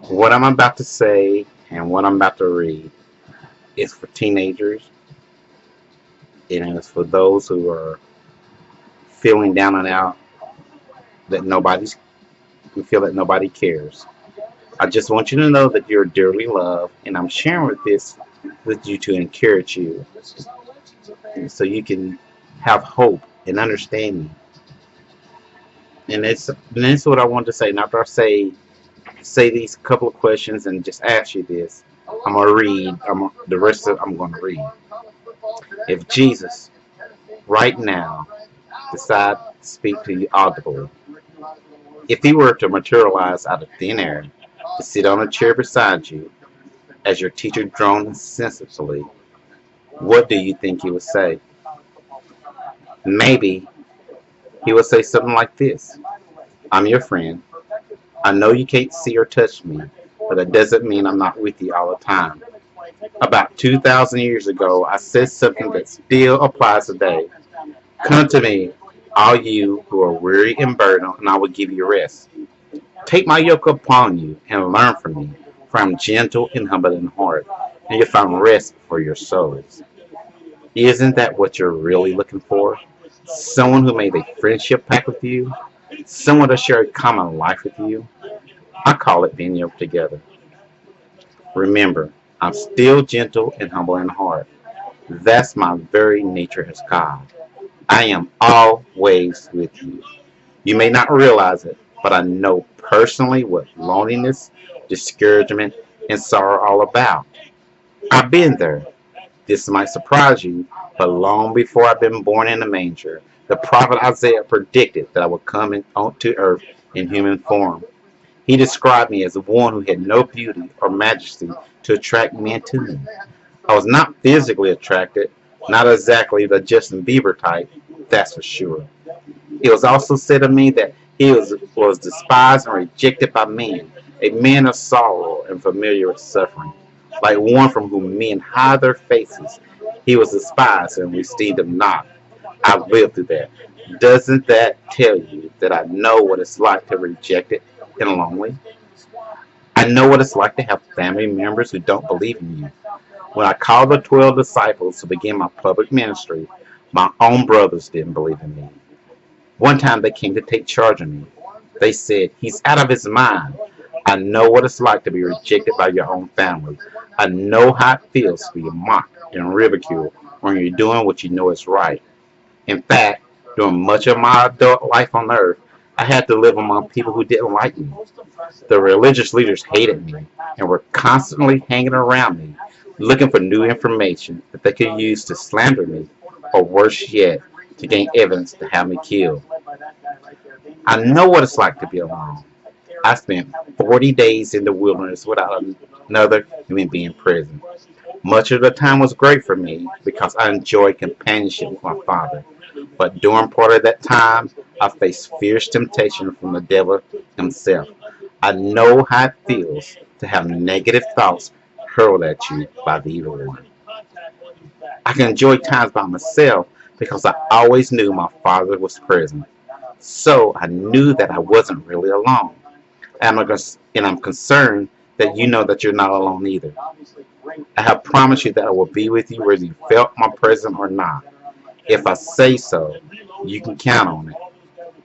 What I'm about to say and what I'm about to read is for teenagers, and it's for those who are feeling down and out that nobody's who feel that nobody cares. I just want you to know that you're dearly loved, and I'm sharing with this with you to encourage you, so you can have hope and understanding. And that's what I want to say. And after I say these couple of questions and just ask you this, I'm gonna read. The rest of I'm gonna read. If Jesus right now decide to speak to you audibly, if he were to materialize out of thin air, to sit on a chair beside you as your teacher droned insensibly, what do you think he would say? Maybe he would say something like this: I'm your friend. I know you can't see or touch me, but that doesn't mean I'm not with you all the time. About 2,000 years ago, I said something that still applies today. Come to me, all you who are weary and burdened, and I will give you rest. Take my yoke upon you and learn from me, for I am gentle and humble in heart, and you'll find rest for your souls. Isn't that what you're really looking for? Someone who made a friendship pact with you? Someone to share a common life with you? I call it being yoked together. Remember, I'm still gentle and humble in heart. That's my very nature as God. I am always with you. You may not realize it, but I know personally what loneliness, discouragement, and sorrow are all about. I've been there. This might surprise you, but long before I've been born in a manger, the prophet Isaiah predicted that I would come onto earth in human form. He described me as one who had no beauty or majesty to attract men to me. I was not physically attracted, not exactly the Justin Bieber type, that's for sure. It was also said of me that he was despised and rejected by men, a man of sorrow and familiar with suffering. Like one from whom men hide their faces, he was despised and we esteemed him not. I've lived through that. Doesn't that tell you that I know what it's like to be rejected and lonely? I know what it's like to have family members who don't believe in you. When I called the 12 disciples to begin my public ministry, my own brothers didn't believe in me. One time they came to take charge of me. They said, he's out of his mind. I know what it's like to be rejected by your own family. I know how it feels to be mocked and ridiculed when you're doing what you know is right. In fact, during much of my adult life on earth, I had to live among people who didn't like me. The religious leaders hated me and were constantly hanging around me, looking for new information that they could use to slander me, or worse yet, to gain evidence to have me killed. I know what it's like to be alone. I spent 40 days in the wilderness without another human being present. Much of the time was great for me because I enjoyed companionship with my father. But during part of that time, I faced fierce temptation from the devil himself. I know how it feels to have negative thoughts hurled at you by the evil one. I can enjoy times by myself because I always knew my father was present. So I knew that I wasn't really alone. And I'm concerned that you know that you're not alone either. I have promised you that I will be with you whether you felt my presence or not. If I say so, you can count on it.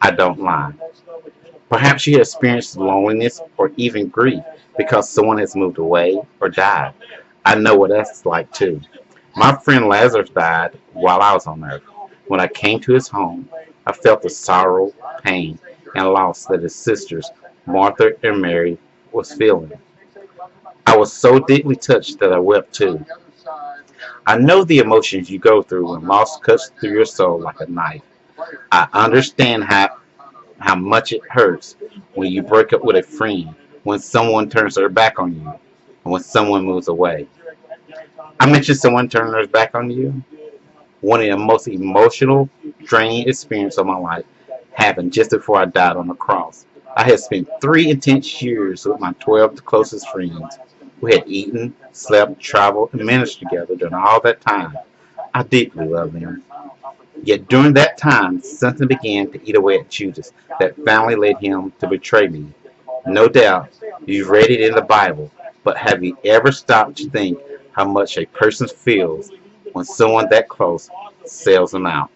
I don't lie. Perhaps you have experienced loneliness or even grief because someone has moved away or died. I know what that's like too. My friend Lazarus died while I was on earth. When I came to his home, I felt the sorrow, pain, and loss that his sisters, Martha and Mary, was feeling. I was so deeply touched that I wept too. I know the emotions you go through when loss cuts through your soul like a knife. I understand how much it hurts when you break up with a friend, when someone turns their back on you, and when someone moves away. I mentioned someone turning their back on you. One of the most emotional, draining experiences of my life happened just before I died on the cross. I had spent 3 intense years with my 12 closest friends. We had eaten, slept, traveled, and ministered together during all that time. I deeply loved them. Yet during that time, something began to eat away at Judas that finally led him to betray me. No doubt, You've read it in the Bible, but have you ever stopped to think how much a person feels when someone that close sells them out?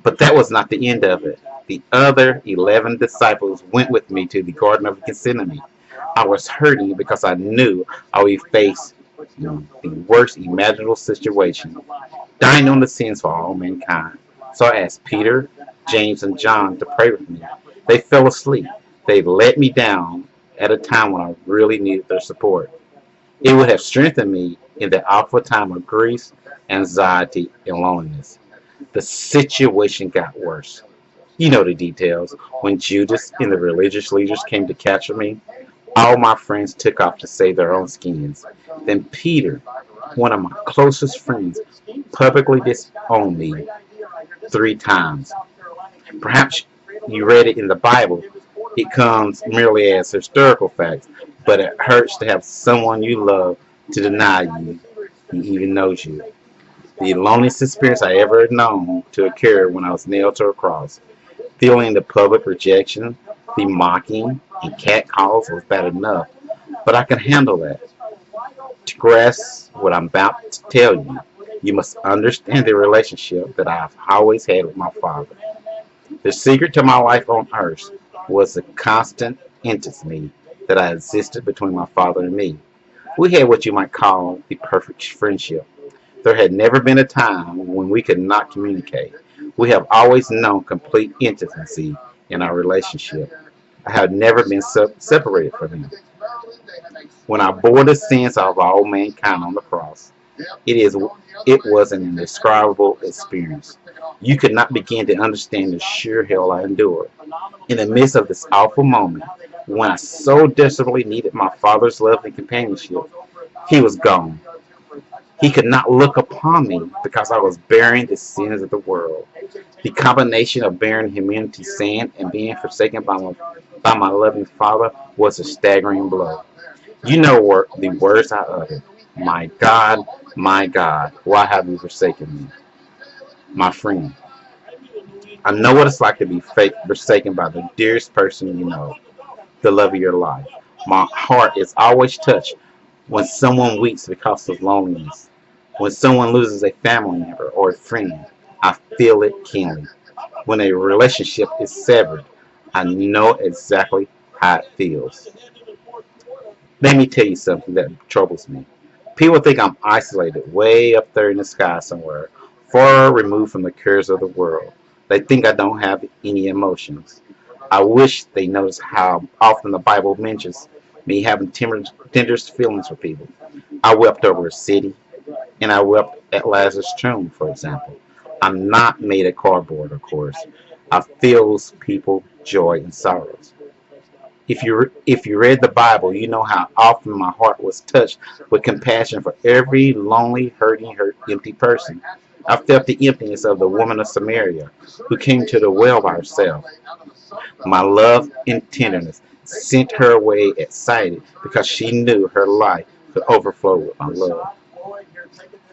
But that was not the end of it. The other 11 disciples went with me to the Garden of Gethsemane. I was hurting because I knew I would face the worst imaginable situation, dying on the sins for all mankind. So I asked Peter, James, and John to pray with me. They fell asleep. They let me down at a time when I really needed their support. It would have strengthened me in that awful time of grief, anxiety, and loneliness. The situation got worse. You know the details. When Judas and the religious leaders came to capture me, all my friends took off to save their own skins. Then Peter, one of my closest friends, publicly disowned me 3 times. Perhaps you read it in the Bible. It comes merely as historical facts, but it hurts to have someone you love to deny you. He even knows you. The loneliest experience I ever known to occur when I was nailed to a cross. Feeling the public rejection, the mocking, and catcalls was bad enough, but I can handle that. To grasp what I'm about to tell you, you must understand the relationship that I've always had with my Father. The secret to my life on earth was the constant intimacy that I existed between my Father and me. We had what you might call the perfect friendship. There had never been a time when we could not communicate. We have always known complete intimacy in our relationship. I have never been separated from him. When I bore the sins of all mankind on the cross, it is it was an indescribable experience. You could not begin to understand the sheer hell I endured. In the midst of this awful moment, when I so desperately needed my Father's love and companionship, he was gone. He could not look upon me because I was bearing the sins of the world. The combination of bearing humanity's sin and being forsaken by my loving Father was a staggering blow. You know the words I uttered. My God, why have you forsaken me? My friend, I know what it's like to be forsaken by the dearest person you know, the love of your life. My heart is always touched when someone weeps because of loneliness. When someone loses a family member or a friend, I feel it keenly. When a relationship is severed, I know exactly how it feels. Let me tell you something that troubles me. People think I'm isolated way up there in the sky somewhere, far removed from the cares of the world. They think I don't have any emotions. I wish they noticed how often the Bible mentions me having tender feelings for people. I wept over a city, and I wept at Lazarus' tomb, for example. I'm not made of cardboard, of course. I feel people joy and sorrows. If you read the Bible, you know how often my heart was touched with compassion for every lonely, empty person. I felt the emptiness of the woman of Samaria who came to the well by herself. My love and tenderness sent her away excited because she knew her life could overflow with my love.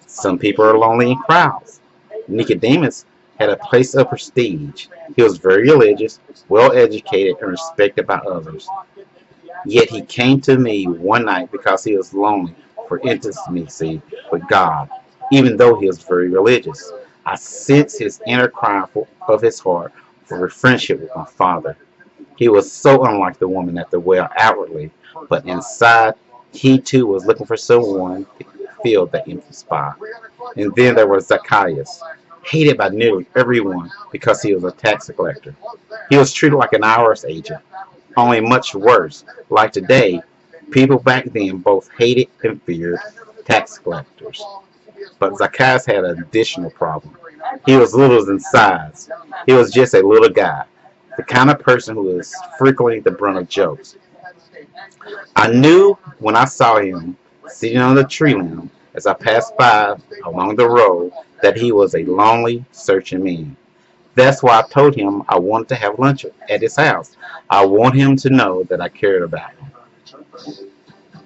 Some people are lonely in crowds. Nicodemus had a place of prestige. He was very religious, well educated, and respected by others. Yet he came to me one night because he was lonely for intimacy with God, even though he was very religious. I sensed his inner cry of his heart for a friendship with my Father. He was so unlike the woman at the well outwardly, but inside he too was looking for someone to fill that empty spot. And then there was Zacchaeus, hated by nearly everyone because he was a tax collector. He was treated like an IRS agent, only much worse. Like today, people back then both hated and feared tax collectors. But Zacchaeus had an additional problem. He was little in size. He was just a little guy, the kind of person who was frequently the brunt of jokes. I knew when I saw him sitting on the tree limb as I passed by along the road that he was a lonely, searching man. That's why I told him I wanted to have lunch at his house. I want him to know that I cared about him.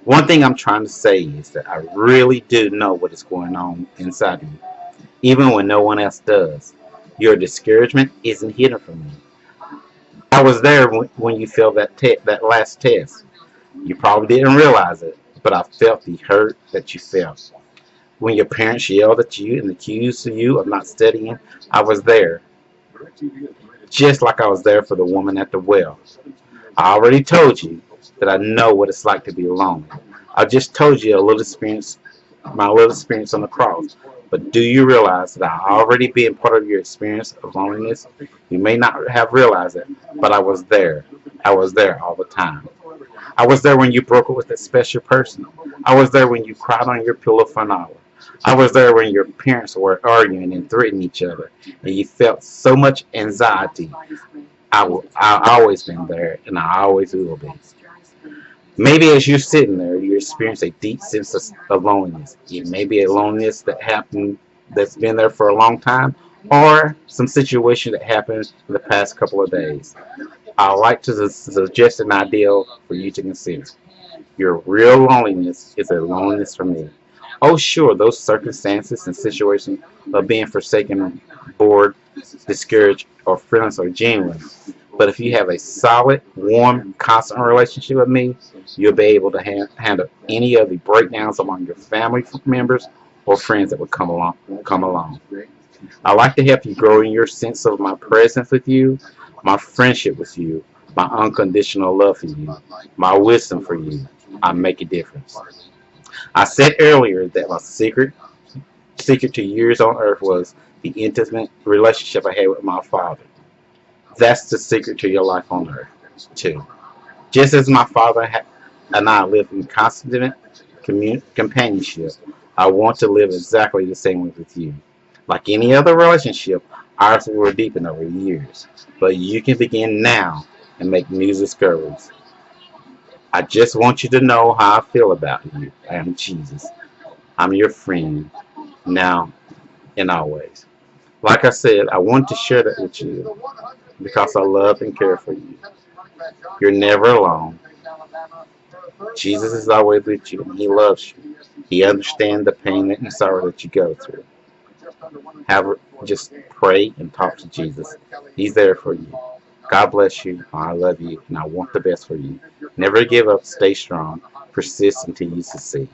One thing I'm trying to say is that I really do know what is going on inside you, even when no one else does. Your discouragement isn't hidden from me. I was there when you failed that last test. You probably didn't realize it, but I felt the hurt that you felt. When your parents yelled at you and accused you of not studying, I was there, just like I was there for the woman at the well. I already told you that I know what it's like to be alone. I just told you a little experience, my little experience on the cross. But do you realize that I already been part of your experience of loneliness? You may not have realized it, but I was there. I was there all the time. I was there when you broke up with that special person. I was there when you cried on your pillow for an hour. I was there when your parents were arguing and threatening each other, and you felt so much anxiety. I always been there, and I always will be. Maybe as you're sitting there, you experience a deep sense of loneliness. It may be a loneliness that happened that's been there for a long time, or some situation that happened in the past couple of days. I like to suggest an idea for you to consider. Your real loneliness is a loneliness for me. Oh, sure, those circumstances and situations of being forsaken, bored, discouraged, or friendless are genuine. But if you have a solid, warm, constant relationship with me, you'll be able to handle any of the breakdowns among your family members or friends that would come along. Come along. I like to help you grow in your sense of my presence with you, my friendship with you, my unconditional love for you, my wisdom for you. I make a difference. I said earlier that my secret to years on earth was the intimate relationship I had with my father. That's the secret to your life on earth, too. Just as my father and I live in constant companionship, I want to live exactly the same way with you. Like any other relationship, ours will deepen over years. But you can begin now and make new discoveries. I just want you to know how I feel about you. I am Jesus. I'm your friend, now and always. Like I said, I want to share that with you because I love and care for you. You're never alone. Jesus is always with you, and He loves you. He understands the pain and sorrow that you go through. Have just pray and talk to Jesus. He's there for you. God bless you. I love you, and I want the best for you. Never give up. Stay strong. Persist until you succeed.